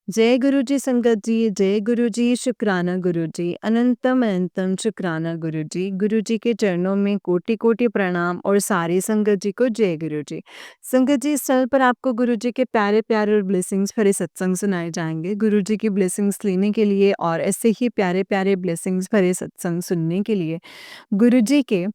जय गुरु जी संगत जी, जय गुरु जी, शुक्राना गुरु जी, अनंतम अनंतम शुक्राना गुरु जी। गुरु जी के चरणों में कोटि कोटि प्रणाम और सारी संगत जी को जय गुरु जी। संगत जी, इस चैनल पर आपको गुरु जी के प्यारे प्यारे और ब्लेसिंग्स भरे सत्संग सुनाए जाएंगे। गुरु जी की ब्लेसिंग्स लेने के लिए और ऐसे ही प्यारे प्यारे ब्लेसिंग्स भरे सत्संग सुनने के लिए गुरु जी के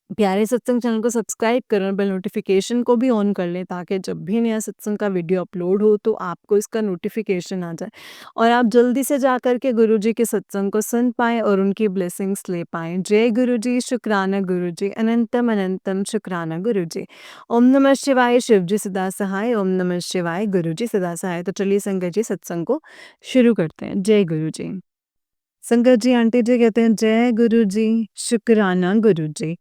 प्यारे सत्संग चैनल को सब्सक्राइब करें और बेल नोटिफिकेशन को भी ऑन कर लें, ताकि जब भी नया सत्संग का वीडियो अपलोड हो तो आपको इसका नोटिफिकेशन आ जाए और आप जल्दी से जा कर के गुरु जी के सत्संग को सुन पाएँ और उनकी ब्लेसिंग्स ले पाएँ। जय गुरु जी, शुक्राना गुरु जी, अनंतम अनंतम शुक्राना गुरु जी। ओम नमः शिवाय, शिव जी सदा सहाय। ओम नमः शिवाय, गुरु जी सदा सहाय। तो चलिए संगत जी, सत्संग को शुरू करते हैं। जय गुरु जी। संगत जी, आंटी जी कहते हैं जय गुरु जी, शुक्राना गुरु जी।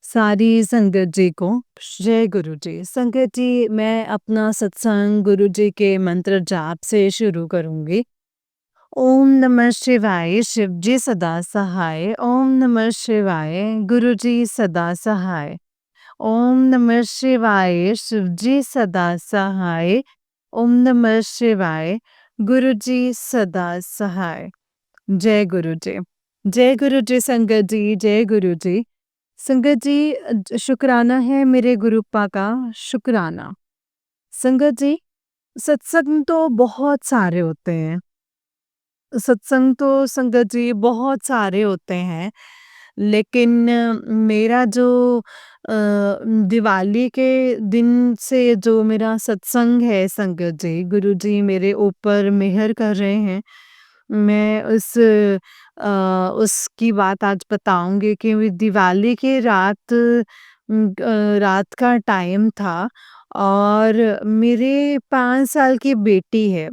सारी संगत जी को जय गुरु जी। संगत जी, मैं अपना सत्संग गुरु जी के मंत्र जाप से शुरू करूंगी। ओम नमः शिवाय, शिव जी सदा सहाय। ओम नमः शिवाय, गुरु जी सदा सहाय। ओम नमः शिवाय, शिव जी सदा सहाय। ओम नमः शिवाय, गुरु जी सदा सहाय। जय गुरु जी। जय गुरु जी संगत जी, जय गुरु जी। संगत जी, शुक्राना है मेरे गुरुपा का, शुक्राना। संगत जी, सत्संग तो बहुत सारे होते हैं। सत्संग तो संगत जी बहुत सारे होते हैं, लेकिन मेरा जो दिवाली के दिन से जो मेरा सत्संग है संगत जी, गुरु जी मेरे ऊपर मेहर कर रहे हैं। मैं उसकी बात आज बताऊँगी कि दिवाली की रात का टाइम था और मेरे 5 साल की बेटी है।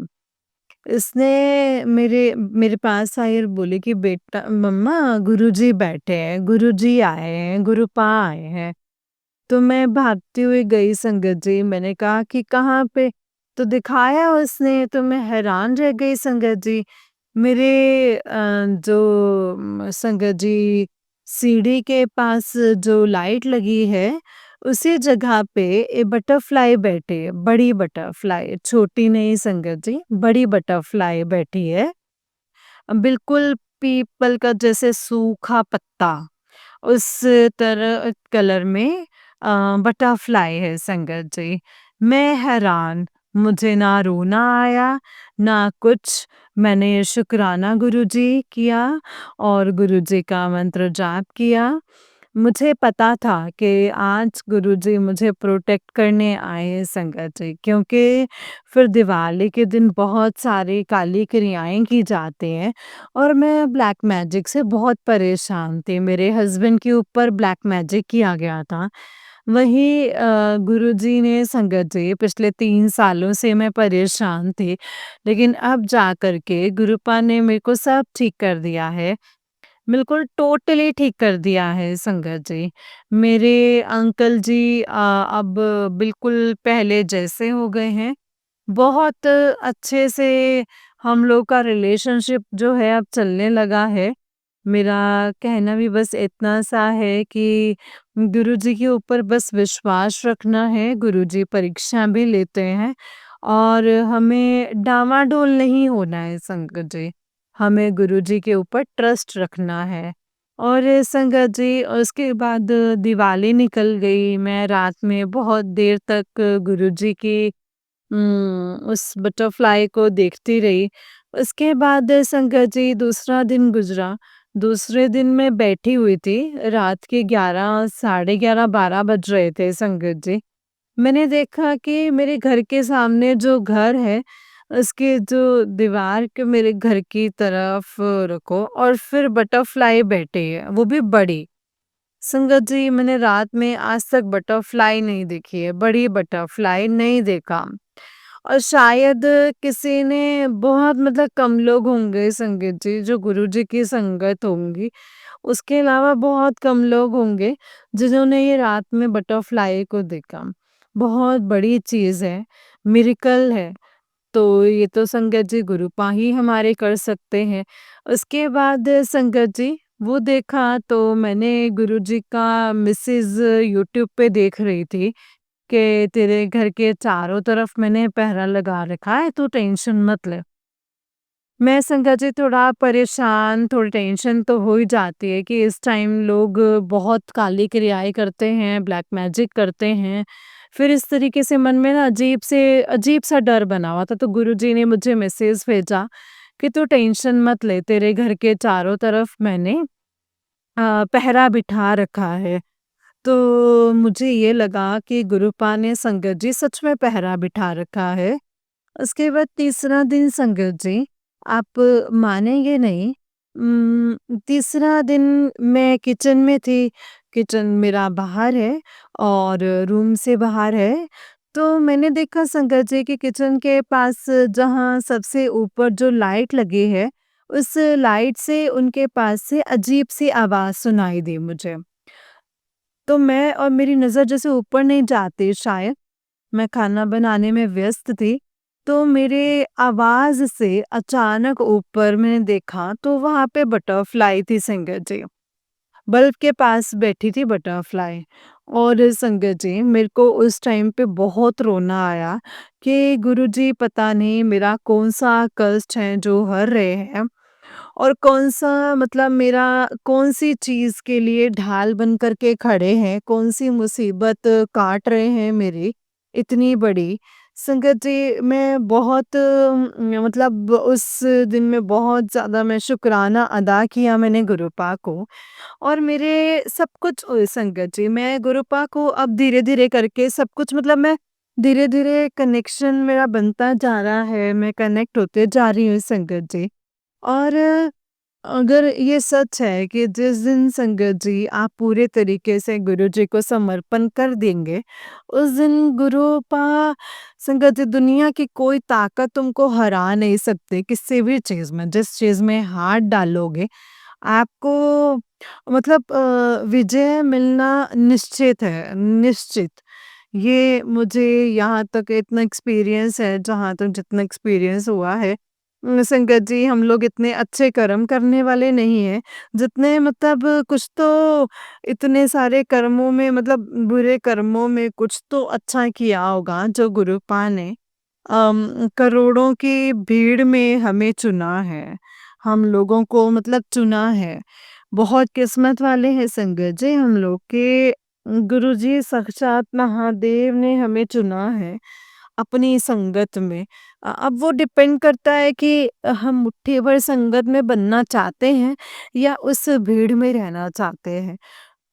इसने मेरे मेरे पास आई और बोली कि बेटा मम्मा, गुरुजी बैठे हैं, गुरुजी आए हैं, गुरुपा आए हैं। तो मैं भागती हुई गई संगत जी, मैंने कहा कि कहाँ पे? तो दिखाया उसने, तो मैं हैरान रह गई संगत जी। मेरे संगत जी, सीढ़ी के पास जो लाइट लगी है, उसी जगह पे ए बटरफ्लाई बैठी, बड़ी बटरफ्लाई, छोटी नहीं संगत जी, बड़ी बटरफ्लाई बैठी है। बिल्कुल पीपल का जैसे सूखा पत्ता, उस तरह कलर में बटरफ्लाई है संगत जी। मैं हैरान, मुझे ना रोना आया, ना कुछ। मैंने शुक्राना गुरुजी किया और गुरुजी का मंत्र जाप किया। मुझे पता था कि आज गुरुजी मुझे प्रोटेक्ट करने आए हैं संगत जी, क्योंकि फिर दिवाली के दिन बहुत सारी काली क्रियाएँ की जाती हैं और मैं ब्लैक मैजिक से बहुत परेशान थी। मेरे हस्बैंड के ऊपर ब्लैक मैजिक किया गया था। वही गुरुजी ने संगत जी, पिछले 3 सालों से मैं परेशान थी, लेकिन अब जा कर के गुरुपा ने मेरे को सब ठीक कर दिया है। बिल्कुल टोटली ठीक कर दिया है संगत जी। मेरे अंकल जी अब बिल्कुल पहले जैसे हो गए हैं। बहुत अच्छे से हम लोग का रिलेशनशिप जो है अब चलने लगा है। मेरा कहना भी बस इतना सा है कि गुरुजी के ऊपर बस विश्वास रखना है। गुरुजी परीक्षा भी लेते हैं और हमें डामाडोल नहीं होना है संगत जी। हमें गुरुजी के ऊपर ट्रस्ट रखना है। और संगत जी, उसके बाद दिवाली निकल गई। मैं रात में बहुत देर तक गुरुजी की उस बटरफ्लाई को देखती रही। उसके बाद संगत जी, दूसरा दिन गुज़रा। दूसरे दिन मैं बैठी हुई थी, रात के 11 साढ़े 11 12 बज रहे थे संगत जी। मैंने देखा कि मेरे घर के सामने जो घर है, उसके जो दीवार के मेरे घर की तरफ रखो और फिर बटरफ्लाई बैठी है, वो भी बड़ी। संगत जी, मैंने रात में आज तक बटरफ्लाई नहीं देखी है, बड़ी बटरफ्लाई नहीं देखा। और शायद किसी ने बहुत मतलब कम लोग होंगे संगत जी, जो गुरुजी की संगत होंगी। उसके अलावा बहुत कम लोग होंगे जिन्होंने ये रात में बटरफ्लाई को देखा। बहुत बड़ी चीज़ है, मिरेकल है। तो ये तो संगत जी गुरुपा ही हमारे कर सकते हैं। उसके बाद संगत जी, वो देखा तो मैंने गुरुजी का मिसेज़ यूट्यूब पे देख रही थी कि तेरे घर के चारों तरफ मैंने पहरा लगा रखा है, तू टेंशन मत ले। मैं संगत जी थोड़ा परेशान, थोड़ी टेंशन तो हो ही जाती है कि इस टाइम लोग बहुत काली क्रियाएँ करते हैं, ब्लैक मैजिक करते हैं। फिर इस तरीके से मन में ना अजीब-सा डर बना हुआ था, तो गुरुजी ने मुझे मैसेज भेजा कि तू टेंशन मत ले, तेरे घर के चारों तरफ मैंने पहरा बिठा रखा है। तो मुझे ये लगा कि गुरुपा ने संगत जी सच में पहरा बिठा रखा है। उसके बाद तीसरा दिन संगत जी, आप मानेंगे नहीं, तीसरा दिन मैं किचन में थी, किचन मेरा बाहर है और रूम से बाहर है। तो मैंने देखा संगत जी कि किचन के पास जहाँ सबसे ऊपर जो लाइट लगी है, उस लाइट से उनके पास से अजीब-सी आवाज़ सुनाई दी मुझे। तो मैं और मेरी नज़र जैसे ऊपर नहीं जाती शायद, मैं खाना बनाने में व्यस्त थी, तो मेरे आवाज़ से अचानक ऊपर मैंने देखा तो वहाँ पे बटरफ्लाई थी संगत जी। बल्ब के पास बैठी थी बटरफ्लाई। और संगत जी मेरे को उस टाइम पे बहुत रोना आया कि गुरुजी पता नहीं मेरा कौन-सा कष्ट है जो हर रहे हैं और कौन-सा मतलब मेरा कौन-सी चीज़ के लिए ढाल बन कर के खड़े हैं, कौन-सी मुसीबत काट रहे हैं मेरी, इतनी बड़ी। संगत जी मैं बहुत मतलब उस दिन में बहुत ज़्यादा मैं शुक्राना अदा किया मैंने गुरुपा को और मेरे सब कुछ संगत जी, मैं गुरुपा को अब धीरे-धीरे करके सब कुछ मतलब मैं धीरे-धीरे कनेक्शन मेरा बनता जा रहा है, मैं कनेक्ट होते जा रही हूँ संगत जी। और अगर ये सच है कि जिस दिन संगत जी आप पूरे तरीके से गुरुजी को समर्पण कर देंगे, उस दिन गुरुपा संगत जी दुनिया की कोई ताकत तुमको हरा नहीं सकती किसी भी चीज़ में, जिस चीज़ में हाथ डालोगे आपको मतलब विजय मिलना निश्चित है, निश्चित। ये मुझे यहाँ तक इतना एक्सपीरियंस है, जहाँ तक जितना एक्सपीरियंस हुआ है। संगत जी हम लोग इतने अच्छे कर्म करने वाले नहीं हैं, जितने मतलब कुछ तो इतने सारे कर्मों में मतलब बुरे कर्मों में कुछ तो अच्छा किया होगा जो गुरुपा ने करोड़ों की भीड़ में हमें चुना है, हम लोगों को मतलब चुना है। बहुत किस्मत वाले हैं संगत जी हम लोग के गुरुजी साक्षात महादेव ने हमें चुना है अपनी संगत में। अब वो डिपेंड करता है कि हम मुट्ठी भर संगत में बनना चाहते हैं या उस भीड़ में रहना चाहते हैं।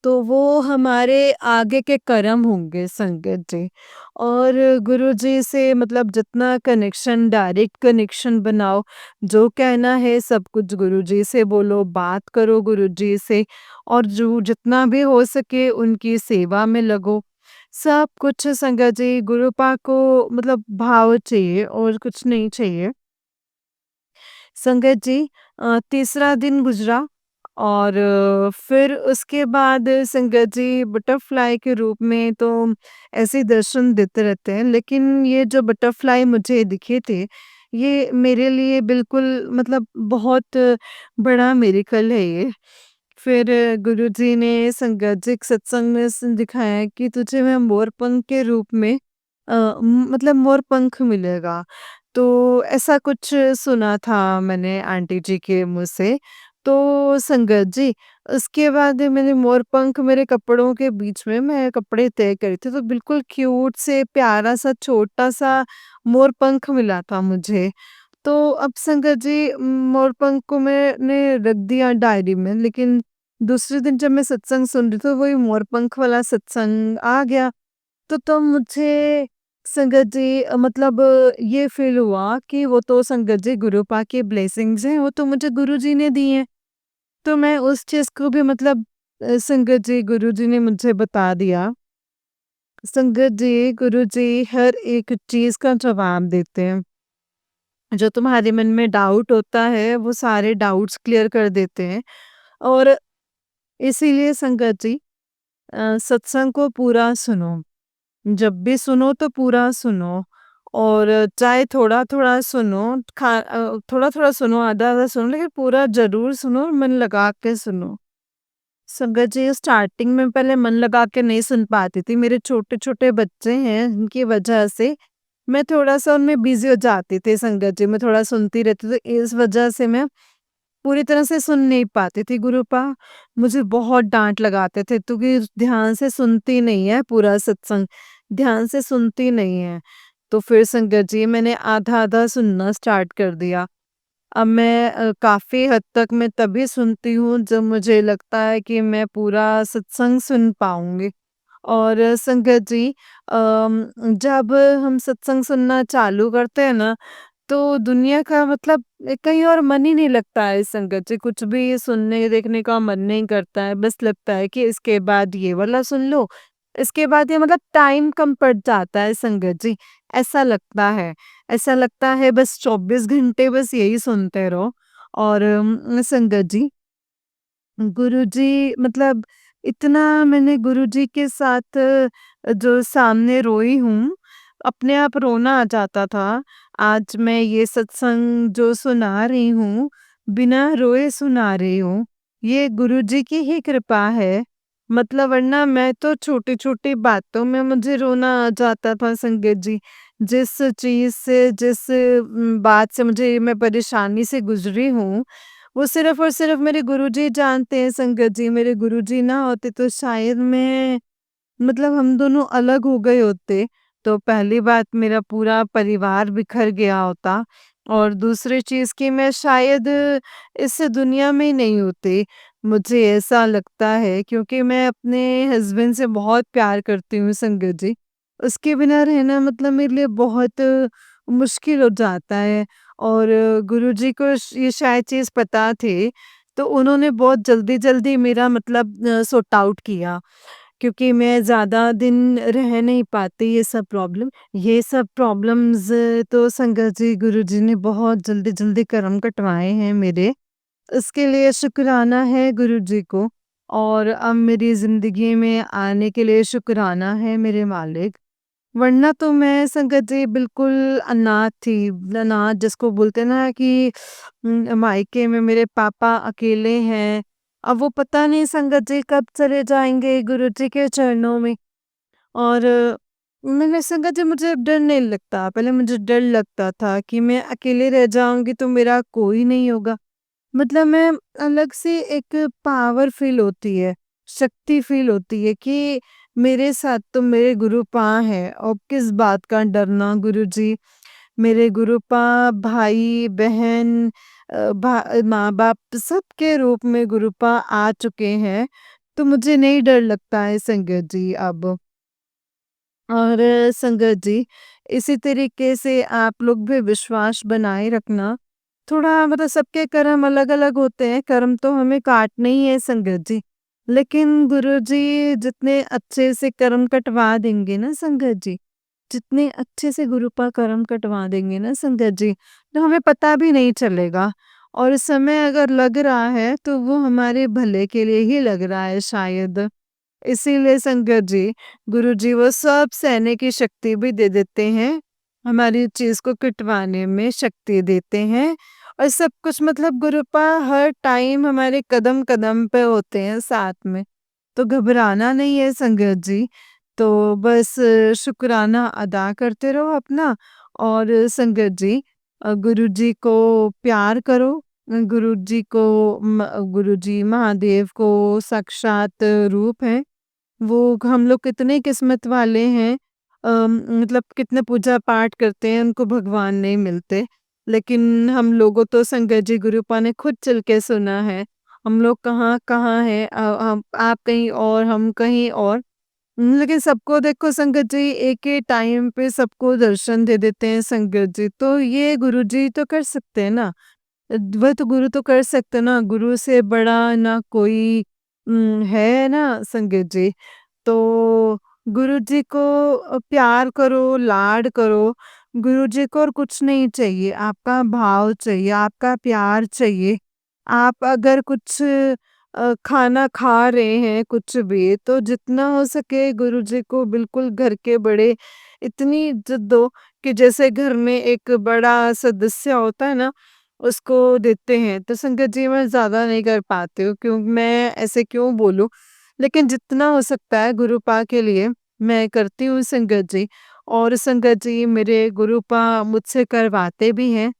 तो वो हमारे आगे के कर्म होंगे संगत जी। और गुरुजी से मतलब जितना कनेक्शन डायरेक्ट कनेक्शन बनाओ, जो कहना है सब कुछ गुरुजी से बोलो, बात करो गुरुजी से और जो जितना भी हो सके उनकी सेवा में लगो। सब कुछ संगत जी गुरुपा को मतलब भाव चाहिए और कुछ नहीं चाहिए। संगत जी तीसरा दिन गुज़रा और फिर उसके बाद संगत जी बटरफ्लाई के रूप में तो ऐसे ही दर्शन देते रहते हैं, लेकिन ये जो बटरफ्लाई मुझे दिखे थे, ये मेरे लिए बिल्कुल मतलब बहुत बड़ा मिरेकल है ये। फिर गुरुजी ने संगत जी के सत्संग में दिखाया कि तुझे मैं मोरपंख के रूप में मतलब मोरपंख मिलेगा। तो ऐसा कुछ सुना था मैंने आंटी जी के मुँह से। तो संगत जी, उसके बाद मैंने मोरपंख मेरे कपड़ों के बीच में मैं कपड़े तय करे थे, तो बिल्कुल क्यूट से प्यारा-सा छोटा-सा मोरपंख मिला था मुझे। तो अब संगत जी मोरपंख को मैंने रख दिया डायरी में, लेकिन दूसरे दिन जब मैं सत्संग सुन रही थी, तो वही मोरपंख वाला सत्संग आ गया। तो मुझे संगत जी मतलब ये फ़ील हुआ कि वो तो संगत जी गुरुपा की ब्लेसिंग्स हैं, वो तो मुझे गुरुजी ने दी हैं। तो मैं उस चीज़ को भी मतलब संगत जी गुरुजी ने मुझे बता दिया। संगत जी, गुरुजी हर एक चीज़ का जवाब देते हैं। जो तुम्हारे मन में डाउट होता है, वो सारे डाउट्स क्लियर कर देते हैं और इसीलिए संगत जी सत्संग को पूरा सुनो। जब भी सुनो तो पूरा सुनो और चाहे थोड़ा-थोड़ा सुनो, थोड़ा-थोड़ा सुनो, आधा-आधा सुनो, लेकिन पूरा ज़रूर सुनो और मन लगा के सुनो। संगत जी, स्टार्टिंग में पहले मन लगा के नहीं सुन पाती थी। मेरे छोटे-छोटे बच्चे हैं, उनकी वजह से मैं थोड़ा-सा उनमें बिज़ी हो जाती थी संगत जी, मैं थोड़ा सुनती रहती थी, इस वजह से मैं पूरी तरह से सुन नहीं पाती थी। गुरुपा मुझे बहुत डाँट लगाते थे, "तू कि ध्यान से सुनती नहीं है पूरा सत्संग, ध्यान से सुनती नहीं है।" तो फिर संगत जी मैंने आधा-आधा सुनना स्टार्ट कर दिया। अब मैं काफ़ी हद तक मैं तभी सुनती हूँ जब मुझे लगता है कि मैं पूरा सत्संग सुन पाऊँगी। और संगत जी जब हम सत्संग सुनना चालू करते हैं ना, तो दुनिया का मतलब कहीं और मन ही नहीं लगता है संगत जी, कुछ भी सुनने देखने का मन नहीं करता है, बस लगता है कि इसके बाद ये वाला सुन लो, इसके बाद ये मतलब टाइम कम पड़ जाता है संगत जी, ऐसा लगता है। ऐसा लगता है बस 24 घंटे बस यही सुनते रहो। और संगत जी, गुरुजी मतलब इतना मैंने गुरुजी के साथ जो सामने रोई हूँ, अपने आप रोना आ जाता था। आज मैं ये सत्संग जो सुना रही हूँ, बिना रोए सुना रही हूँ। ये गुरुजी की ही कृपा है। मतलब वरना मैं तो छोटी-छोटी बातों में मुझे रोना आ जाता था संगत जी। जिस चीज़ से जिस बात से मुझे मैं परेशानी से गुज़री हूँ, वो सिर्फ़ और सिर्फ़ मेरे गुरुजी जानते हैं संगत जी। मेरे गुरुजी ना होते तो शायद मैं मतलब हम दोनों अलग हो गए होते। तो पहली बात मेरा पूरा परिवार बिखर गया होता और दूसरी चीज़ कि मैं शायद इस दुनिया में ही नहीं होती। मुझे ऐसा लगता है क्योंकि मैं अपने हस्बैंड से बहुत प्यार करती हूँ संगत जी। उसके बिना रहना मतलब मेरे लिए बहुत मुश्किल हो जाता है। और गुरुजी को ये शायद चीज़ पता थी, तो उन्होंने बहुत जल्दी-जल्दी मेरा मतलब सॉर्ट आउट किया। क्योंकि मैं ज़्यादा दिन रह नहीं पाती ये सब प्रॉब्लम्स तो संगत जी गुरुजी ने बहुत जल्दी-जल्दी कर्म कटवाए हैं मेरे। इसके लिए शुक्राना है गुरुजी को और अब मेरी ज़िंदगी में आने के लिए शुक्राना है मेरे मालिक। वरना तो मैं संगत जी बिल्कुल अनाथ थी। अनाथ जिसको बोलते हैं ना कि मायके में मेरे पापा अकेले हैं। अब वो पता नहीं संगत जी कब चले जाएँगे गुरुजी के चरणों में। और मैंने संगत जी मुझे अब डर नहीं लगता। पहले मुझे डर लगता था कि मैं अकेले रह जाऊँगी तो मेरा कोई नहीं होगा। मतलब मैं अलग से एक पावर फ़ील होती है, शक्ति फ़ील होती है कि मेरे साथ तो मेरे गुरुपा हैं और किस बात का डरना गुरुजी। मेरे गुरुपा भाई-बहन माँ-बाप सबके रूप में गुरुपा आ चुके हैं, तो मुझे नहीं डर लगता है संगत जी अब। और संगत जी, इसी तरीके से आप लोग भी विश्वास बनाए रखना। थोड़ा मतलब सबके कर्म अलग-अलग होते हैं, कर्म तो हमें काटने ही है संगत जी। लेकिन गुरुजी जितने अच्छे से कर्म कटवा देंगे ना संगत जी, जितने अच्छे से गुरुपा कर्म कटवा देंगे ना संगत जी, तो हमें पता भी नहीं चलेगा। और समय अगर लग रहा है, तो वो हमारे भले के लिए ही लग रहा है शायद। इसीलिए संगत जी, गुरुजी वो सब सहने की शक्ति भी दे देते हैं, हमारी चीज़ को कटवाने में शक्ति देते हैं और सब कुछ मतलब गुरुपा हर टाइम हमारे कदम-कदम पे होते हैं साथ में। तो घबराना नहीं है संगत जी, तो बस शुक्राना अदा करते रहो अपना। और संगत जी गुरुजी को प्यार करो। गुरुजी को गुरुजी महादेव को साक्षात रूप है। वो हम लोग कितने किस्मत वाले हैं। मतलब कितने पूजा पाठ करते हैं, उनको भगवान नहीं मिलते। लेकिन हम लोगों तो संगत जी गुरुपा ने खुद चल के सुना है। हम लोग कहाँ-कहाँ हैं, हम आप कहीं और, हम कहीं और। लेकिन सबको देखो संगत जी एक ही टाइम पे सबको दर्शन दे देते हैं संगत जी। तो ये गुरुजी तो कर सकते हैं ना। वह तो गुरु तो कर सकते हैं ना, गुरु से बड़ा ना कोई है ना संगत जी। तो गुरुजी को प्यार करो, लाड करो। गुरुजी को और कुछ नहीं चाहिए, आपका भाव चाहिए, आपका प्यार चाहिए। आप अगर कुछ खाना खा रहे हैं, कुछ भी, तो जितना हो सके गुरुजी को बिल्कुल घर के बड़े इतनी इज़्ज़त दो कि जैसे घर में एक बड़ा सदस्य होता है ना, उसको देते हैं। तो संगत जी मैं ज़्यादा नहीं कर पाती हूँ, मैं ऐसे क्यों बोलूँ? लेकिन जितना हो सकता है गुरुपा के लिए मैं करती हूँ संगत जी। और संगत जी मेरे गुरुपा मुझसे करवाते भी हैं।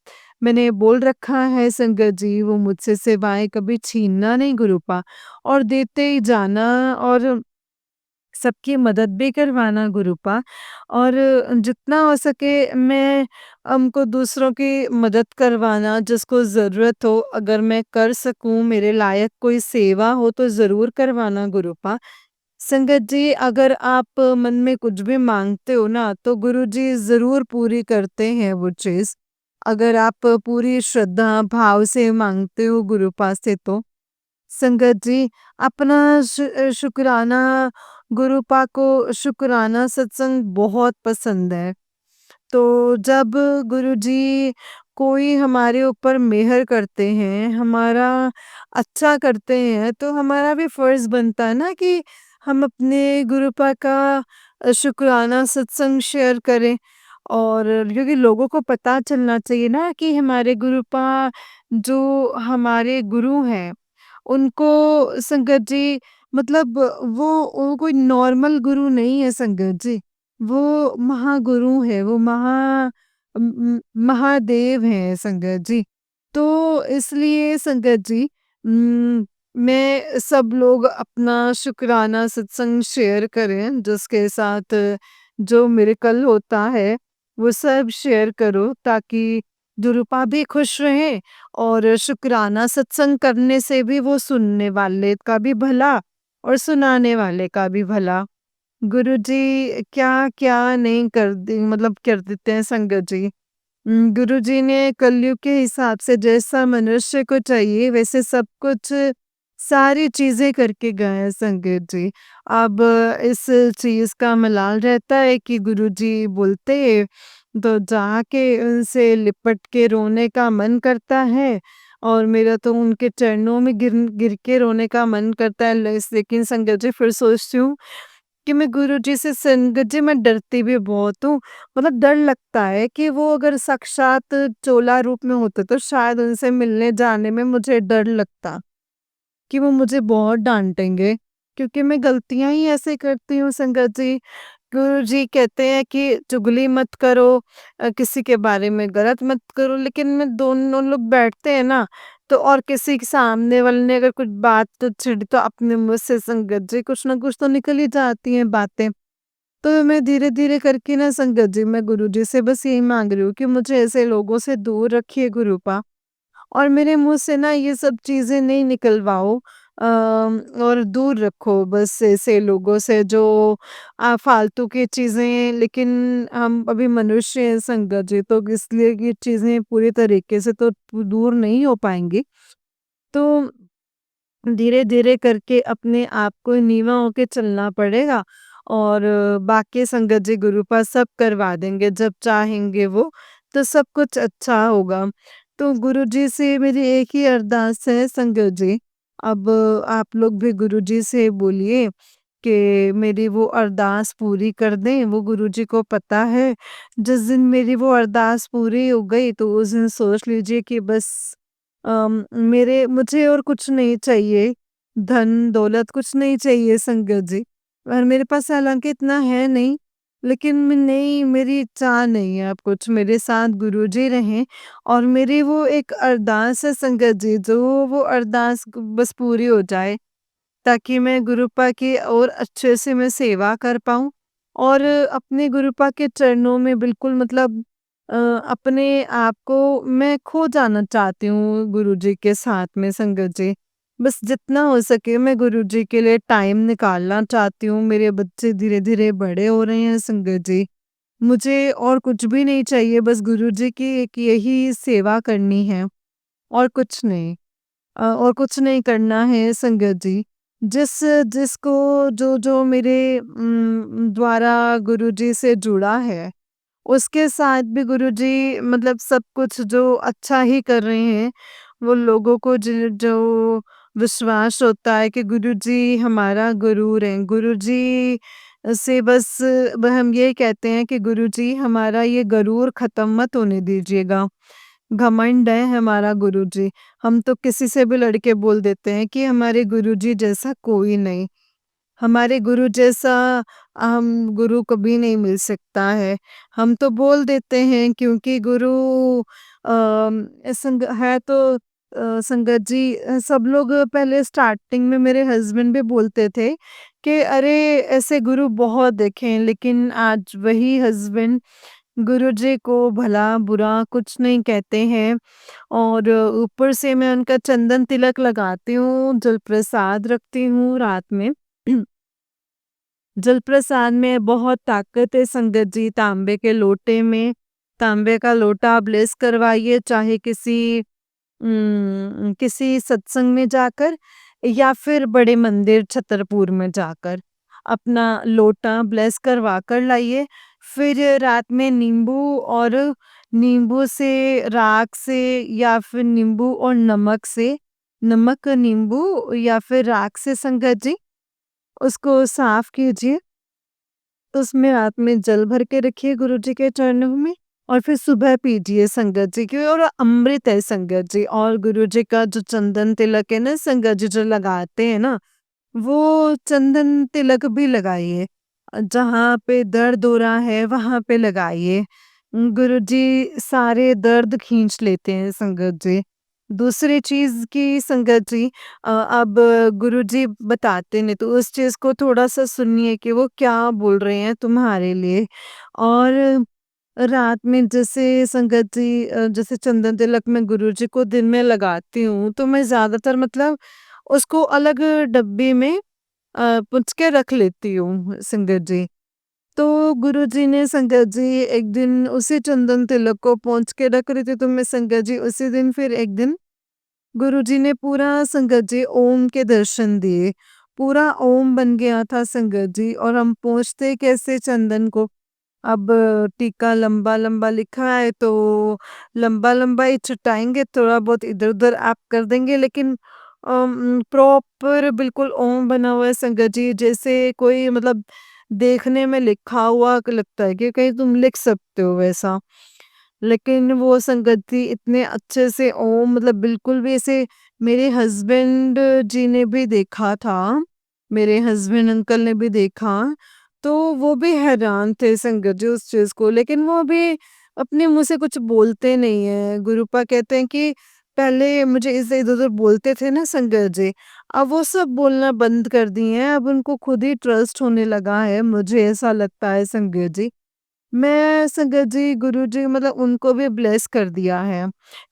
मैंने बोल रखा है संगत जी वो मुझसे सेवाएँ कभी छीनना नहीं गुरुपा, और देते ही जाना, और सबकी मदद भी करवाना गुरुपा। और जितना हो सके मैं हमको दूसरों की मदद करवाना, जिसको ज़रूरत हो, अगर मैं कर सकूँ, मेरे लायक कोई सेवा हो तो ज़रूर करवाना गुरुपा। संगत जी अगर आप मन में कुछ भी माँगते हो ना, तो गुरुजी ज़रूर पूरी करते हैं वो चीज़। अगर आप पूरी श्रद्धा भाव से माँगते हो गुरुपा से तो। संगत जी अपना शुक्राना, गुरुपा को शुक्राना सत्संग बहुत पसंद है। तो जब गुरुजी कोई हमारे ऊपर मेहर करते हैं, हमारा अच्छा करते हैं, तो हमारा भी फ़र्ज़ बनता है ना कि हम अपने गुरुपा का शुक्राना सत्संग शेयर करें। और क्योंकि लोगों को पता चलना चाहिए ना कि हमारे गुरुपा जो हमारे गुरु हैं, उनको संगत जी मतलब वो कोई नॉर्मल गुरु नहीं है संगत जी। वो महागुरु है, वो महादेव हैं संगत जी। तो इसलिए संगत जी मैं सब लोग अपना शुक्राना सत्संग शेयर करें, जिसके साथ जो मिरेकल होता है, वो सब शेयर करो ताकि गुरुपा भी खुश रहें, और शुक्राना सत्संग करने से भी वो सुनने वाले का भी भला और सुनाने वाले का भी भला। गुरुजी क्या-क्या नहीं कर दे मतलब कर देते हैं संगत जी। गुरुजी ने कलयुग के हिसाब से जैसा मनुष्य को चाहिए वैसे सब कुछ सारी चीज़ें करके गए हैं संगत जी। अब इस चीज़ का मलाल रहता है कि गुरुजी बोलते हैं तो जाके उनसे लिपट के रोने का मन करता है, और मेरा तो उनके चरणों में गिर गिर के रोने का मन करता है। लेकिन संगत जी फिर सोचती हूँ कि मैं गुरुजी से संगत जी मैं डरती भी बहुत हूँ। मतलब डर लगता है कि वो अगर साक्षात चोला रूप में होते तो शायद उनसे मिलने जाने में मुझे डर लगता कि वो मुझे बहुत डाँटेंगे, क्योंकि मैं गलतियाँ ही ऐसे करती हूँ संगत जी। गुरुजी कहते हैं कि चुगली मत करो, किसी के बारे में गलत मत करो, लेकिन मैं दोनों लोग बैठते हैं ना, तो और किसी के सामने वाले ने अगर कुछ बात तो छिड़ी तो अपने मुँह से संगत जी कुछ ना कुछ तो निकल ही जाती हैं बातें। तो मैं धीरे-धीरे करके ना संगत जी मैं गुरुजी से बस यही माँग रही हूँ कि मुझे ऐसे लोगों से दूर रखिए गुरुपा। और मेरे मुँह से ना ये सब चीज़ें नहीं निकलवाओ, और दूर रखो बस ऐसे लोगों से जो फालतू की चीज़ें, लेकिन हम अभी मनुष्य हैं संगत जी, तो इसलिए ये चीज़ें पूरी तरीके से तो दूर नहीं हो पाएँगी। तो धीरे-धीरे करके अपने आप को नीवा होके चलना पड़ेगा, और बाकी संगत जी गुरुपा सब करवा देंगे जब चाहेंगे वो, तो सब कुछ अच्छा होगा। तो गुरुजी से मेरी एक ही अरदास है संगत जी, अब आप लोग भी गुरुजी से बोलिए कि मेरी वो अरदास पूरी कर दें, वो गुरुजी को पता है, जिस दिन मेरी वो अरदास पूरी हो गई तो उस दिन सोच लीजिए कि बस मेरे मुझे और कुछ नहीं चाहिए, धन-दौलत कुछ नहीं चाहिए संगत जी। और मेरे पास हालाँकि इतना है नहीं, लेकिन मैं नहीं मेरी इच्छा नहीं है अब कुछ, मेरे साथ गुरुजी रहें, और मेरी वो एक अरदास है संगत जी, जो वो अरदास बस पूरी हो जाए, ताकि मैं गुरुपा की और अच्छे से मैं सेवा कर पाऊँ, और अपने गुरुपा के चरणों में बिल्कुल मतलब अपने आप को मैं खो जाना चाहती हूँ गुरुजी के साथ में संगत जी। बस जितना हो सके मैं गुरुजी के लिए टाइम निकालना चाहती हूँ। मेरे बच्चे धीरे-धीरे बड़े हो रहे हैं संगत जी। मुझे और कुछ भी नहीं चाहिए, बस गुरुजी की एक यही सेवा करनी है, और कुछ नहीं। और कुछ नहीं करना है संगत जी। जिसको जो मेरे द्वारा गुरुजी से जुड़ा है, उसके साथ भी गुरुजी मतलब सब कुछ जो अच्छा ही कर रहे हैं, वो लोगों को जो विश्वास होता है कि गुरुजी हमारा गुरूर हैं। गुरुजी से बस हम ये कहते हैं कि गुरुजी हमारा ये गरूर ख़त्म मत होने दीजिएगा। घमंड है हमारा गुरुजी। हम तो किसी से भी लड़ के बोल देते हैं कि हमारे गुरुजी जैसा कोई नहीं। हमारे गुरु जैसा हम गुरु कभी नहीं मिल सकता है। हम तो बोल देते हैं क्योंकि गुरु संग है तो संगत जी सब लोग पहले स्टार्टिंग में मेरे हस्बैंड भी बोलते थे कि अरे ऐसे गुरु बहुत देखे हैं, लेकिन आज वही हस्बैंड गुरुजी को भला-बुरा कुछ नहीं कहते हैं और ऊपर से मैं उनका चंदन तिलक लगाती हूँ, जल प्रसाद रखती हूँ रात में। जल प्रसाद में बहुत ताकत है संगत जी, तांबे के लोटे में, तांबे का लोटा ब्लेस करवाइए, चाहे किसी सत्संग में जाकर या फिर बड़े मंदिर छतरपुर में जाकर अपना लोटा ब्लेस करवा कर लाइए। फिर रात में नींबू से, राख से या फिर नींबू और नमक से, नमक नींबू या फिर राख से संगत जी उसको साफ कीजिए। तो उसमें रात में जल भर के रखिए गुरुजी के चरणों में और फिर सुबह पीजिए संगत जी की, और अमृत है संगत जी। और गुरुजी का जो चंदन तिलक है ना संगत जी जो लगाते हैं ना, वो चंदन तिलक भी लगाइए। जहाँ पे दर्द हो रहा है वहाँ पे लगाइए। गुरुजी सारे दर्द खींच लेते हैं संगत जी। दूसरी चीज़ की संगत जी अब गुरुजी बताते नहीं तो उस चीज़ को थोड़ा-सा सुनिए कि वो क्या बोल रहे हैं तुम्हारे लिए। और रात में जैसे संगत जी जैसे चंदन तिलक मैं गुरुजी को दिन में लगाती हूँ, तो मैं ज़्यादातर मतलब उसको अलग डब्बे में पूछ के रख लेती हूँ संगत जी। तो गुरुजी ने संगत जी एक दिन उसी चंदन तिलक को पोंछ के रख रही थी, तो मैं संगत जी उसी दिन फिर एक दिन गुरुजी ने पूरा संगत जी ओम के दर्शन दिए। पूरा ओम बन गया था संगत जी, और हम पोंछते कैसे चंदन को, अब टीका लंबा-लंबा लिखा है तो लंबा-लंबा ही छुटाएँगे, थोड़ा बहुत इधर-उधर आप कर देंगे, लेकिन प्रॉपर बिल्कुल ओम बना हुआ है संगत जी, जैसे कोई मतलब देखने में लिखा हुआ लगता है कि कहीं तुम लिख सकते हो वैसा। लेकिन वो संगत जी इतने अच्छे से ओम मतलब बिल्कुल भी ऐसे मेरे हस्बैंड जी ने भी देखा था, मेरे हस्बैंड अंकल ने भी देखा, तो वो भी हैरान थे संगत जी उस चीज़ को, लेकिन वो भी अपने मुँह से कुछ बोलते नहीं हैं। गुरुपा कहते हैं कि पहले मुझे ऐसे इधर-उधर बोलते थे ना संगत जी, अब वो सब बोलना बंद कर दिए हैं, अब उनको खुद ही ट्रस्ट होने लगा है, मुझे ऐसा लगता है संगत जी। मैं संगत जी गुरुजी मतलब उनको भी ब्लेस कर दिया है,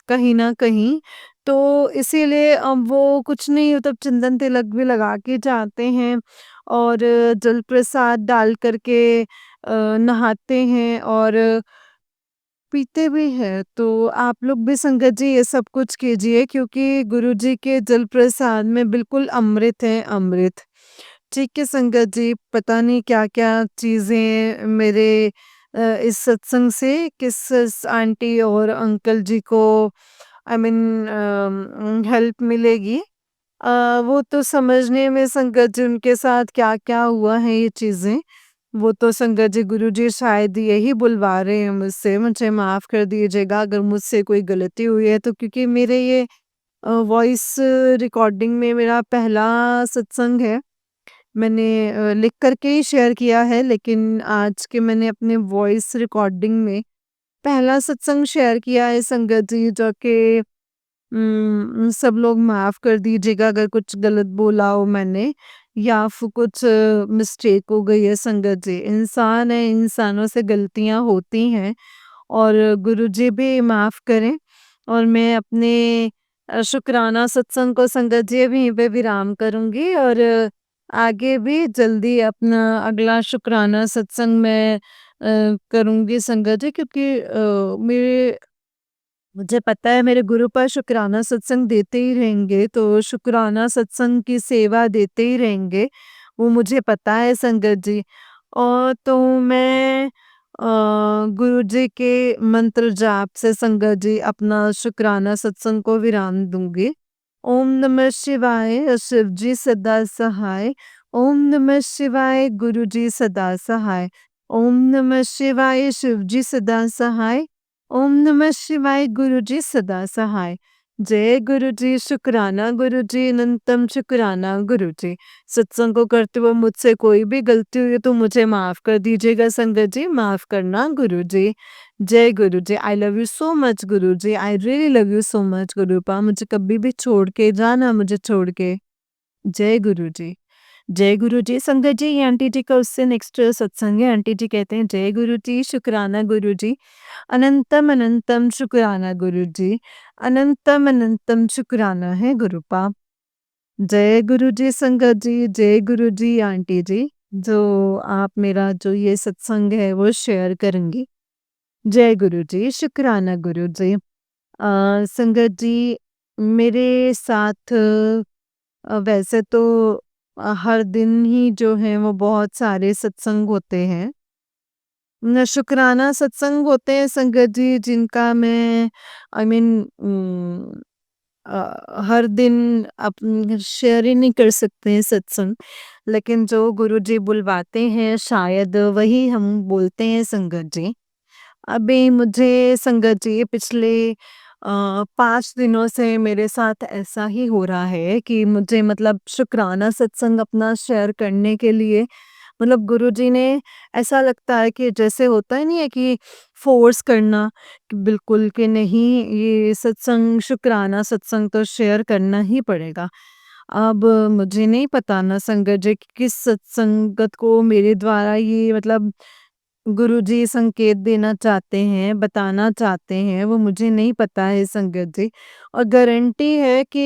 कहीं न कहीं। तो इसीलिए अब वो कुछ नहीं मतलब चंदन तिलक भी लगा के जाते हैं और जल प्रसाद डाल कर के नहाते हैं और पीते भी हैं। तो आप लोग भी संगत जी ये सब कुछ कीजिए, क्योंकि गुरुजी के जल प्रसाद में बिल्कुल अमृत है, अमृत। ठीक है संगत जी, पता नहीं क्या-क्या चीज़ें मेरे इस सत्संग से किस आंटी और अंकल जी को आई मीन हेल्प मिलेगी। वो तो समझने में संगत जी उनके साथ क्या-क्या हुआ है ये चीज़ें, वो तो संगत जी गुरुजी शायद यही बुलवा रहे हैं मुझसे, मुझे माफ़ कर दीजिएगा अगर मुझसे कोई गलती हुई है तो, क्योंकि मेरे ये वॉइस रिकॉर्डिंग में मेरा पहला सत्संग है। मैंने लिख कर के ही शेयर किया है, लेकिन आज के मैंने अपने वॉइस रिकॉर्डिंग में पहला सत्संग शेयर किया है संगत जी, जो कि सब लोग माफ़ कर दीजिएगा अगर कुछ गलत बोला हो मैंने या फिर कुछ मिस्टेक हो गई है संगत जी। इंसान है, इंसानों से गलतियाँ होती हैं और गुरुजी भी माफ़ करें। और मैं अपने शुक्राना सत्संग को संगत जी अभी यहीं पे विराम करूँगी और आगे भी जल्दी अपना अगला शुक्राना सत्संग मैं करूँगी संगत जी, क्योंकि मेरे मुझे पता है मेरे गुरु पर शुक्राना सत्संग देते ही रहेंगे, तो शुक्राना सत्संग की सेवा देते ही रहेंगे, वो मुझे पता है संगत जी। और तो मैं गुरुजी के मंत्र जाप से संगत जी अपना शुक्राना सत्संग को विराम दूँगी। ओम नमः शिवाय, शिव जी सदा सहाय। ओम नमः शिवाय, गुरु जी सदा सहाय। ओम नमः शिवाय, शिव जी सदा सहाय। ओम नमः शिवाय गुरुजी सदा सहाय। जय गुरुजी, शुक्राना गुरुजी, अनंतम शुक्राना गुरुजी। सत्संग को करते हुए मुझसे कोई भी गलती हुई तो मुझे माफ कर दीजिएगा संगत जी, माफ करना गुरुजी। जय Guruji, I love you so much Guruji, I really love you so much Gurupa, मुझे कभी भी छोड़ के जाना, मुझे छोड़ के। जय गुरुजी। जय गुरुजी, संगत जी ये आंटी जी का उससे नेक्स्ट सत्संग है। आंटी जी कहते हैं जय गुरुजी, शुक्राना गुरुजी, अनंतम अनंतम शुक्राना गुरुजी, अनंतम अनंतम शुक्राना है गुरुपा। जय गुरुजी संगत जी, जय गुरुजी आंटी जी, जो आप मेरा जो ये सत्संग है वो शेयर करेंगी। जय गुरुजी, शुक्राना गुरुजी। संगत जी मेरे साथ वैसे तो हर दिन ही जो है वो बहुत सारे सत्संग होते हैं। न शुक्राना सत्संग होते हैं संगत जी, जिनका मैं आई मीन हर दिन अपन शेयर ही नहीं कर सकते हैं सत्संग, लेकिन जो गुरुजी बुलवाते हैं शायद वही हम बोलते हैं संगत जी। अभी मुझे संगत जी पिछले 5 दिनों से मेरे साथ ऐसा ही हो रहा है कि मुझे मतलब शुक्राना सत्संग अपना शेयर करने के लिए मतलब गुरुजी ने ऐसा लगता है कि जैसे होता है नहीं है कि फोर्स करना कि बिल्कुल कि नहीं ये सत्संग शुक्राना सत्संग तो शेयर करना ही पड़ेगा। अब मुझे नहीं पता ना संगत जी कि किस सत्संगत को मेरे द्वारा ये मतलब गुरुजी संकेत देना चाहते हैं, बताना चाहते हैं, वो मुझे नहीं पता है संगत जी। और गारंटी है कि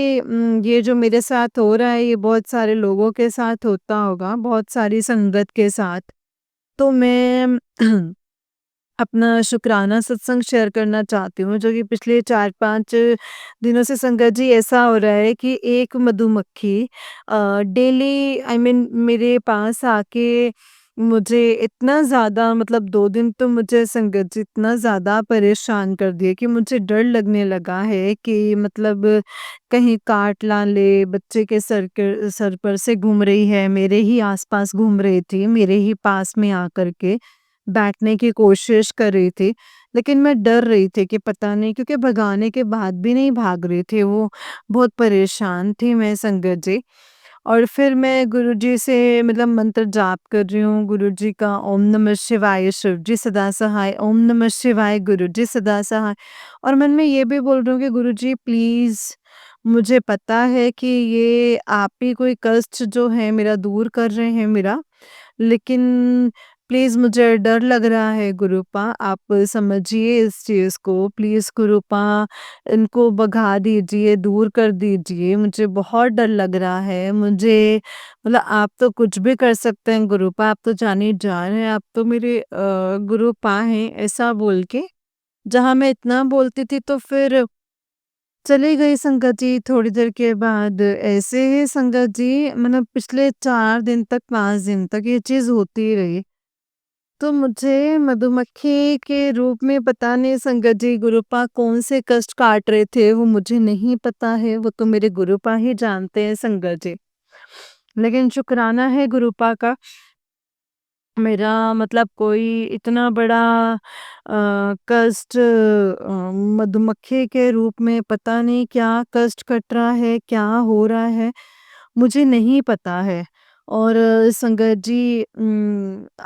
ये जो मेरे साथ हो रहा है ये बहुत सारे लोगों के साथ होता होगा, बहुत सारी संगत के साथ। तो मैं अपना शुक्राना सत्संग शेयर करना चाहती हूँ, जो कि पिछले 4-5 दिनों से संगत जी ऐसा हो रहा है कि एक मधुमक्खी डेली आई मीन मेरे पास आके मुझे इतना ज़्यादा मतलब 2 दिन तो मुझे संगत जी इतना ज़्यादा परेशान कर दिया कि मुझे डर लगने लगा है कि मतलब कहीं काट ना ले, बच्चे के सर पर से घूम रही है, मेरे ही आस-पास घूम रही थी, मेरे ही पास में आकर के बैठने की कोशिश कर रही थी, लेकिन मैं डर रही थी कि पता नहीं क्योंकि भगाने के बाद भी नहीं भाग रही थी वो, बहुत परेशान थी मैं संगत जी। और फिर मैं गुरुजी से मतलब मंत्र जाप कर रही हूँ, गुरुजी का ओम नमः शिवाय शिव जी सदा सहाय, ओम नमः शिवाय गुरुजी सदा सहाय। और मन में ये भी बोल रही हूँ कि गुरुजी प्लीज़ मुझे पता है कि ये आप ही कोई कष्ट जो है मेरा दूर कर रहे हैं मेरा, लेकिन प्लीज़ मुझे डर लग रहा है गुरुपा, आप समझिए इस चीज़ को प्लीज़ गुरुपा, इनको भगा दीजिए, दूर कर दीजिए, मुझे बहुत डर लग रहा है, मुझे मतलब आप तो कुछ भी कर सकते हैं गुरुपा, आप तो जानी जान हैं, आप तो मेरे गुरुपा हैं, ऐसा बोल के, जहाँ मैं इतना बोलती थी तो फिर चली गई संगत जी थोड़ी देर के बाद। ऐसे ही संगत जी मतलब पिछले 4 दिन तक 5 दिन तक ये चीज़ होती रही। तो मुझे मधुमक्खी के रूप में पता नहीं संगत जी गुरुपा कौन से कष्ट काट रहे थे वो मुझे नहीं पता है, वो तो मेरे गुरुपा ही जानते हैं संगत जी। लेकिन शुक्राना है गुरुपा का, मेरा मतलब कोई इतना बड़ा कष्ट मधुमक्खी के रूप में पता नहीं क्या कष्ट कट रहा है, क्या हो रहा है, मुझे नहीं पता है। और संगत जी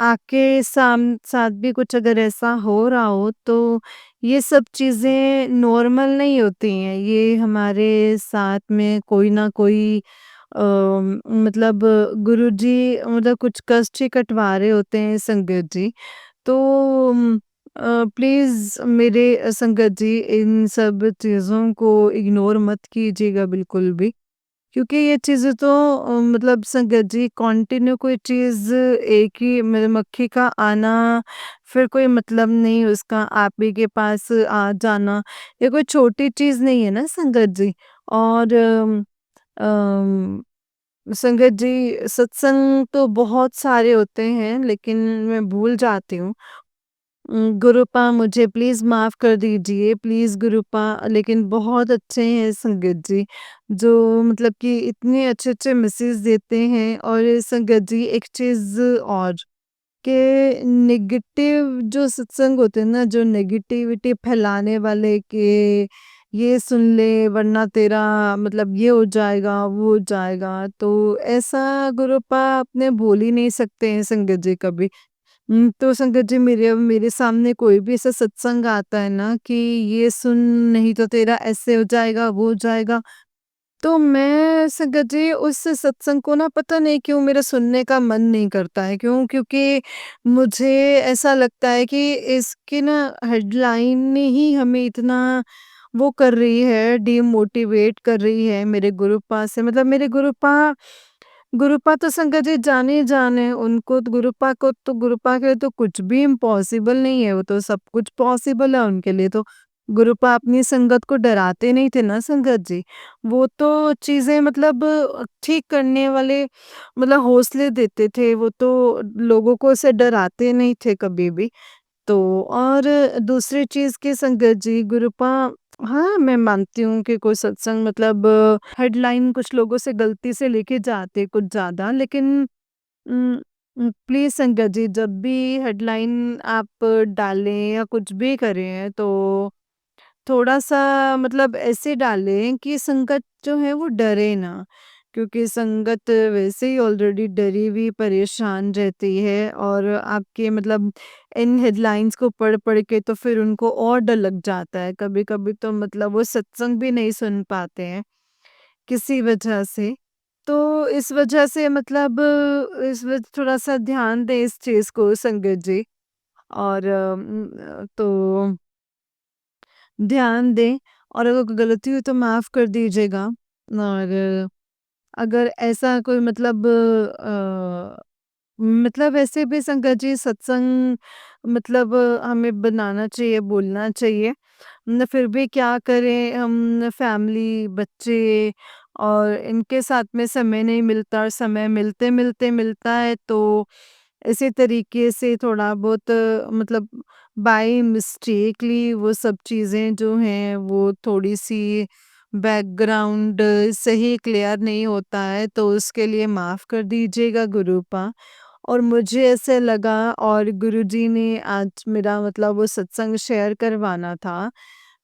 आपके साथ भी कुछ अगर ऐसा हो रहा हो तो ये सब चीज़ें नॉर्मल नहीं होती हैं। ये हमारे साथ में कोई ना कोई मतलब गुरुजी मतलब कुछ कष्ट ही कटवा रहे होते हैं संगत जी। तो प्लीज़ मेरे संगत जी इन सब चीज़ों को इग्नोर मत कीजिएगा बिल्कुल भी। क्योंकि ये चीज़ें तो मतलब संगत जी कंटिन्यू कोई चीज़ एक ही मधुमक्खी का आना, फिर कोई मतलब नहीं उसका आप ही के पास आ जाना, ये कोई छोटी चीज़ नहीं है ना संगत जी। और अम, संगत जी सत्संग तो बहुत सारे होते हैं लेकिन मैं भूल जाती हूँ। गुरुपा मुझे प्लीज़ माफ़ कर दीजिए, प्लीज़ गुरुपा, लेकिन बहुत अच्छे हैं संगत जी, जो मतलब कि इतने अच्छे-अच्छे मैसेज देते हैं। और संगत जी एक चीज़ और, कि नेगेटिव जो सत्संग होते हैं ना, जो नेगेटिविटी फैलाने वाले कि ये सुन ले वरना तेरा मतलब ये हो जाएगा, वो हो जाएगा, तो ऐसा गुरुपा अपने बोल ही नहीं सकते हैं संगत जी कभी। तो संगत जी मेरे सामने कोई भी ऐसा सत्संग आता है ना कि ये सुन नहीं तो तेरा ऐसे हो जाएगा, वो हो जाएगा, तो मैं संगत जी उस सत्संग को ना पता नहीं क्यों मेरा सुनने का मन नहीं करता है। क्यों? क्योंकि मुझे ऐसा लगता है कि इसकी ना हेडलाइन ही हमें इतना वो कर रही है, डिमोटिवेट कर रही है मेरे गुरुपा से। मतलब मेरे गुरुपा तो संगत जी जाने ही जान है, उनको तो गुरुपा के लिए तो कुछ भी इम्पॉसिबल नहीं है, वो तो सब कुछ पॉसिबल है उनके लिए तो। गुरुपा अपनी संगत को डराते नहीं थे ना संगत जी। वो तो चीज़ें मतलब ठीक करने वाले मतलब हौसले देते थे, वो तो लोगों को ऐसे डराते नहीं थे कभी भी। तो और दूसरी चीज़ की संगत जी गुरुपा हाँ, मैं मानती हूँ कि कोई सत्संग मतलब हेडलाइन कुछ लोगों से गलती से लेके जाते कुछ ज़्यादा, लेकिन प्लीज़ संगत जी जब भी हेडलाइन आप डालें या कुछ भी करें तो थोड़ा-सा मतलब ऐसे डालें कि संगत जो है वो डरे ना, क्योंकि संगत वैसे ही ऑलरेडी डरी हुई, परेशान रहती है और आपके मतलब इन हेडलाइंस को पढ़-पढ़ के तो फिर उनको और डर लग जाता है। कभी-कभी तो मतलब वो सत्संग भी नहीं सुन पाते हैं, किसी वजह से। तो इस वजह से मतलब इस वज थोड़ा-सा ध्यान दें इस चीज़ को संगत जी और तो ध्यान दें और अगर कोई गलती हुई तो माफ़ कर दीजिएगा और अगर ऐसा कोई मतलब ऐसे भी संगत जी सत्संग मतलब हमें बनाना चाहिए, बोलना चाहिए। न फिर भी क्या करें हम फैमिली, बच्चे और इनके साथ में समय नहीं मिलता और समय मिलते-मिलते मिलता है तो इसी तरीके से थोड़ा बहुत मतलब बाय मिस्टेकली वो सब चीज़ें जो हैं वो थोड़ी-सी बैकग्राउंड सही क्लियर नहीं होता है तो उसके लिए माफ़ कर दीजिएगा गुरुपा। और मुझे ऐसे लगा और गुरुजी ने आज मेरा मतलब वो सत्संग शेयर करवाना था,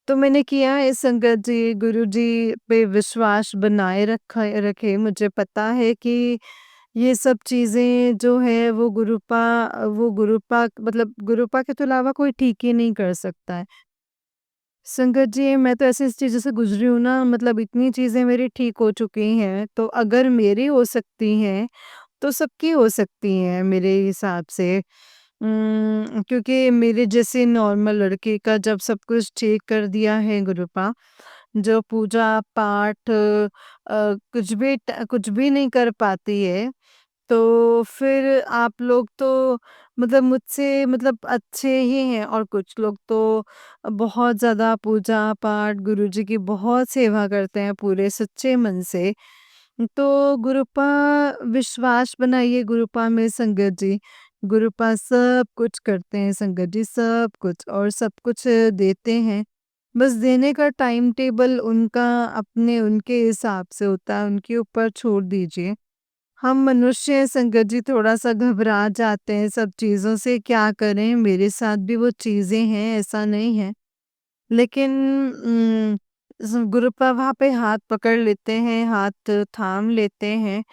तो मैंने किया है संगत जी, गुरुजी पे विश्वास बनाए रखे। मुझे पता है कि ये सब चीज़ें जो है वो गुरुपा मतलब गुरुपा के तो अलावा कोई ठीक ही नहीं कर सकता है। संगत जी, मैं तो ऐसी चीज़ों से गुज़री हूँ ना मतलब इतनी चीज़ें मेरी ठीक हो चुकी हैं, तो अगर मेरी हो सकती हैं, तो सबकी हो सकती हैं मेरे हिसाब से। क्योंकि मेरे जैसे नॉर्मल लड़के का जब सब कुछ ठीक कर दिया है गुरुपा, जो पूजा-पाठ कुछ भी नहीं कर पाती है तो फिर आप लोग तो मतलब मुझसे मतलब अच्छे ही हैं और कुछ लोग तो बहुत ज़्यादा पूजा-पाठ गुरुजी की बहुत सेवा करते हैं पूरे सच्चे मन से। तो गुरुपा विश्वास बनाइए गुरुपा में संगत जी। गुरुपा सब कुछ करते हैं संगत जी, सब कुछ और सब कुछ देते हैं। बस देने का टाइम टेबल उनका अपने उनके हिसाब से होता है, उनके ऊपर छोड़ दीजिए। हम मनुष्य हैं संगत जी थोड़ा-सा घबरा जाते हैं सब चीज़ों से, क्या करें? मेरे साथ भी वो चीज़ें हैं, ऐसा नहीं है। लेकिन उम, ज़ गुरुपा वहाँ पे हाथ पकड़ लेते हैं, हाथ थाम लेते हैं।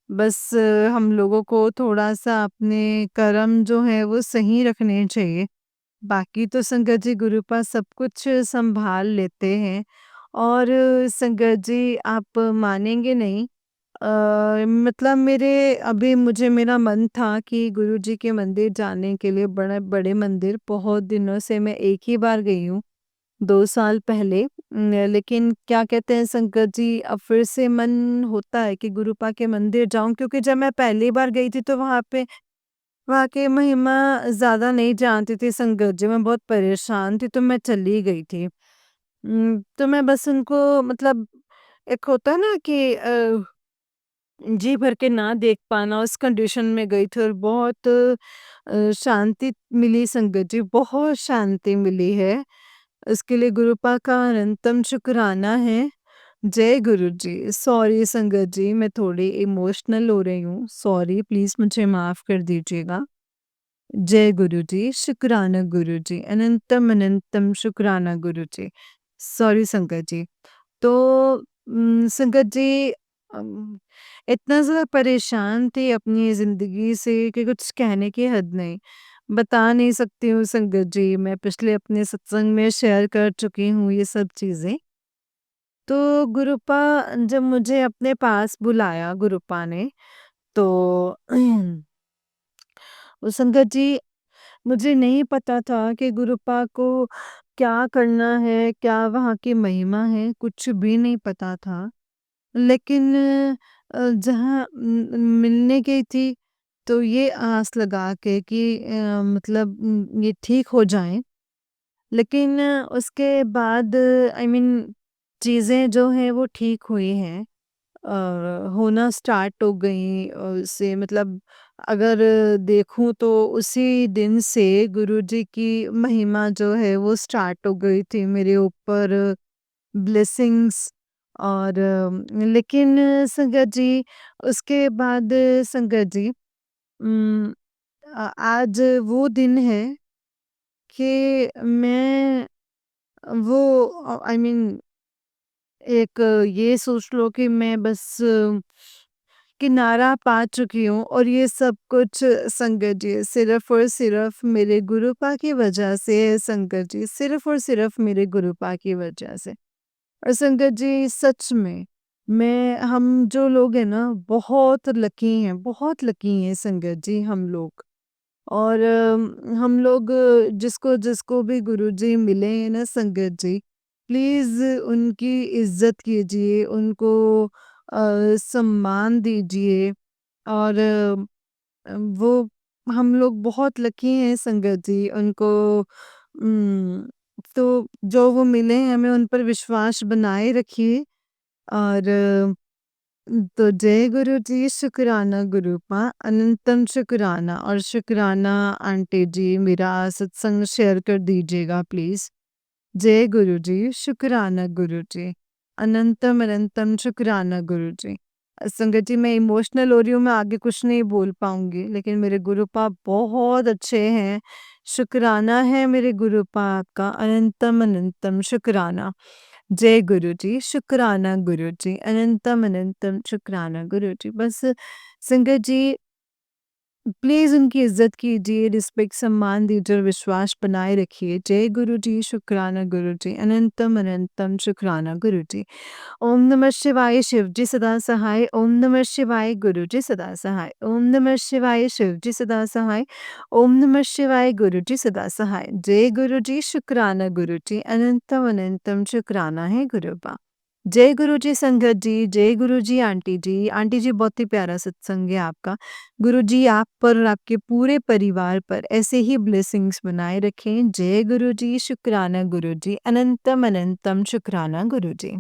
बस हम लोगों को थोड़ा-सा अपने कर्म जो हैं वो सही रखने चाहिए। बाकी तो संगत जी गुरुपा सब कुछ सँभाल लेते हैं और संगत जी आप मानेंगे नहीं मतलब मेरा मन था कि गुरुजी के मंदिर जाने के लिए बड़े बड़े मंदिर बहुत दिनों से मैं एक ही बार गई हूँ 2 साल पहले लेकिन क्या कहते हैं संगत जी अब फिर से मन होता है कि गुरुपा के मंदिर जाऊं क्योंकि जब मैं पहली बार गई थी तो वहाँ की महिमा ज़्यादा नहीं जानती थी संगत जी, मैं बहुत परेशान थी तो मैं चली गई थी। तो मैं बस उनको मतलब एक होता है ना कि जी भर के ना देख पाना उस कंडीशन में गई थी और बहुत शांति मिली संगत जी, बहुत शांति मिली है। इसके लिए गुरुपा का अनंतम शुक्राना है। जय गुरु जी। सॉरी संगत जी, मैं थोड़ी इमोशनल हो रही हूँ। सॉरी प्लीज़ मुझे माफ़ कर दीजिएगा। जय गुरु जी, शुक्राना गुरु जी, अनंतम अनंतम शुक्राना गुरु जी। सॉरी संगत जी। तो संगत जी, अम, इतना ज़्यादा परेशान थी अपनी ज़िंदगी से कि कुछ कहने की हद नहीं। बता नहीं सकती हूँ संगत जी, मैं पिछले अपने सत्संग में शेयर कर चुकी हूँ ये सब चीज़ें। तो गुरुपा जब मुझे अपने पास बुलाया गुरुपा ने, तो वो संगत जी, मुझे नहीं पता था कि गुरुपा को क्या करना है, क्या वहाँ की महिमा है, कुछ भी नहीं पता था। लेकिन जहाँ मिलने गई थी, तो ये आस लगा के कि मतलब ये ठीक हो जाएँ। लेकिन उसके बाद आई मीन चीज़ें जो हैं वो ठीक हुई हैं। होना स्टार्ट हो गई से मतलब अगर देखूं तो उसी दिन से गुरुजी की महिमा जो है वो स्टार्ट हो गई थी मेरे ऊपर, ब्लेसिंग्स। और लेकिन संगत जी, उसके बाद संगत जी, उम, आज वो दिन है कि मैं वो आई मीन एक ये सोच लो कि मैं बस किनारा पा चुकी हूँ, और ये सब कुछ संगत जी सिर्फ़ और सिर्फ़ मेरे गुरुपा की वजह से है संगत जी, सिर्फ़ और सिर्फ़ मेरे गुरुपा की वजह से। और संगत जी सच में, हम जो लोग हैं ना बहुत लकी हैं संगत जी हम लोग। और हम लोग जिसको भी गुरुजी मिले हैं ना संगत जी, प्लीज़ उनकी इज़्ज़त कीजिए, उनको सम्मान दीजिए। और वो हम लोग बहुत लकी हैं संगत जी, उनको तो जो वो मिले हैं हमें उन पर विश्वास बनाए रखिए। और तो जय गुरु जी, शुक्राना गुरुपा, अनंतम शुक्राना। और शुक्राना आंटी जी, मेरा सत्संग शेयर कर दीजिएगा प्लीज़। जय गुरु जी, शुक्राना गुरु जी, अनंतम अनंतम शुक्राना गुरु जी। संगत जी, मैं इमोशनल हो रही हूँ, मैं आगे कुछ नहीं बोल पाऊँगी, लेकिन मेरे गुरुपा बहुत अच्छे हैं। शुक्राना है मेरे गुरुपा आपका, अनंतम अनंतम शुक्राना। जय गुरु जी, शुक्राना गुरु जी, अनंतम अनंतम शुक्राना गुरु जी। बस संगत जी, प्लीज़ उनकी इज़्ज़त कीजिए, रिस्पेक्ट सम्मान दीजिए और विश्वास बनाए रखिए। जय गुरु जी, शुक्राना गुरु जी, अनंतम अनंतम शुक्राना गुरु जी। ओम नमः शिवाय, शिव जी सदा सहाय। ओम नमः शिवाय, गुरु जी सदा सहाय। ओम नमः शिवाय, शिव जी सदा सहाय। ओम नमः शिवाय, गुरु जी सदा सहाय। जय गुरु जी, शुक्राना गुरु जी, अनंतम अनंतम शुक्राना है गुरुबा। जय गुरु जी संगत जी, जय गुरु जी आंटी जी। आंटी जी, बहुत ही प्यारा सत्संग है आपका। गुरु जी आप पर और आपके पूरे परिवार पर ऐसे ही ब्लेसिंग्स बनाए रखें। जय गुरु जी, शुक्राना गुरु जी, अनंतम अनंतम शुक्राना गुरु जी।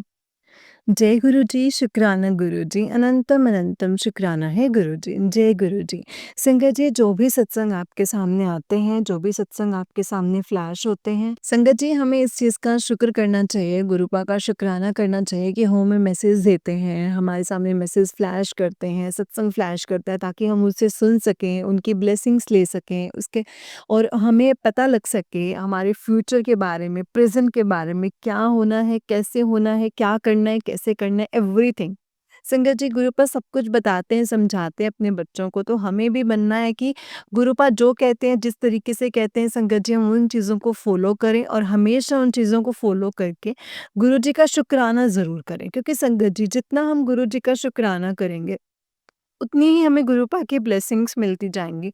जय गुरु जी, शुक्राना गुरु जी, अनंतम अनंतम शुक्राना है गुरु जी। जय गुरु जी। संगत जी, जो भी सत्संग आपके सामने आते हैं, जो भी सत्संग आपके सामने फ्लैश होते हैं, संगत जी हमें इस चीज़ का शुक्र करना चाहिए, गुरुपा का शुक्राना करना चाहिए कि वो हमें मैसेज देते हैं, हमारे सामने मैसेज फ्लैश करते हैं, सत्संग फ्लैश करता है ताकि हम उसे सुन सकें, उनकी ब्लेसिंग्स ले सकें, उसके और हमें पता लग सके हमारे फ्यूचर के बारे में, प्रेज़ेंट के बारे में, क्या होना है, कैसे होना है, क्या करना है, कैसे करना है, एवरीथिंग। संगत जी, गुरुपा सब कुछ बताते हैं, समझाते हैं अपने बच्चों को, तो हमें भी बनना है कि गुरुपा जो कहते हैं, जिस तरीके से कहते हैं संगत जी, हम उन चीज़ों को फ़ॉलो करें और हमेशा उन चीज़ों को फ़ॉलो करके गुरु जी का शुक्राना ज़रूर करें। क्योंकि संगत जी, जितना हम गुरु जी का शुक्राना करेंगे, उतनी ही हमें गुरुपा की ब्लेसिंग्स मिलती जाएँगी।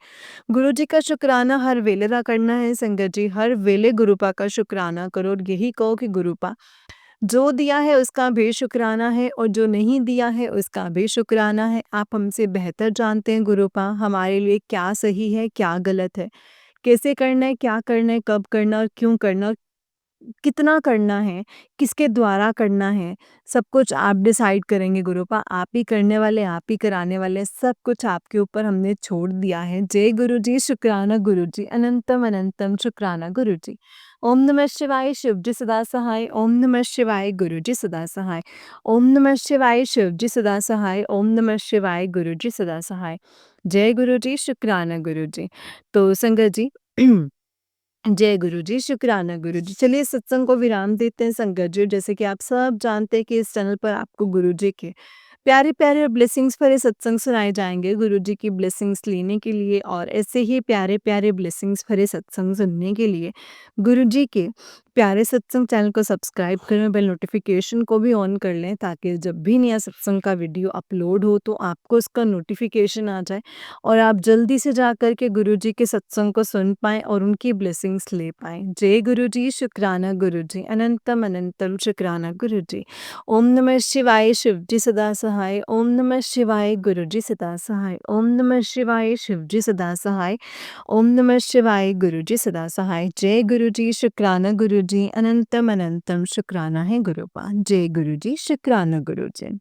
गुरु जी का शुक्राना हर वेले ना करना है संगत जी, हर वेले गुरुपा का शुक्राना करो और यही कहो कि गुरुपा, जो दिया है उसका भी शुक्राना है और जो नहीं दिया है उसका भी शुक्राना है। आप हमसे बेहतर जानते हैं गुरुपा, हमारे लिए क्या सही है, क्या गलत है, कैसे करना है, क्या करना है, कब करना और क्यों करना, कितना करना है, किसके द्वारा करना है, सब कुछ आप डिसाइड करेंगे गुरुपा। आप ही करने वाले, आप ही कराने वाले, सब कुछ आपके ऊपर हमने छोड़ दिया है। जय गुरुजी, शुक्राना गुरुजी, अनंतम अनंतम शुक्राना गुरुजी। ओम नमः शिवाय, शिवजी सदा सहाय। ओम नमः शिवाय, गुरुजी सदा सहाय। ओम नमः शिवाय, शिवजी सदा सहाय। ओम नमः शिवाय, गुरुजी सदा सहाय। जय गुरुजी, शुक्राना गुरुजी। तो संगत जी जय गुरु जी, शुक्राना गुरु जी। चलिए सत्संग को विराम देते हैं संगत जी। जैसे कि आप सब जानते हैं कि इस चैनल पर आपको गुरु जी के प्यारे-प्यारे और ब्लेसिंग्स भरे सत्संग सुनाए जाएँगे गुरु जी की ब्लेसिंग्स लेने के लिए और ऐसे ही प्यारे-प्यारे ब्लेसिंग्स भरे सत्संग सुनने के लिए गुरु जी के प्यारे सत्संग चैनल को सब्सक्राइब करें, बेल नोटिफ़िकेशन को भी ऑन कर लें ताकि जब भी नया सत्संग का वीडियो अपलोड हो तो आपको उसका नोटिफ़िकेशन आ जाए और आप जल्दी से जाकर के गुरु जी के सत्संग को सुन पाएँ और उनकी ब्लेसिंग्स ले पाएँ। जय गुरु जी, शुक्राना गुरु जी, अनंतम अनंतम शुक्राना गुरु जी। ओम नमः शिवाय, शिवजी सदा सहाय। ओम नमः शिवाय, गुरुजी सदा सहाय। ओम नमः शिवाय, शिवजी सदा सहाय। ओम नमः शिवाय, गुरुजी सदा सहाय। जय गुरु जी, शुक्राना गुरु जी, अनंतम अनंतम शुक्राना है गुरुपा। जय गुरु जी, शुक्राना गुरु जी।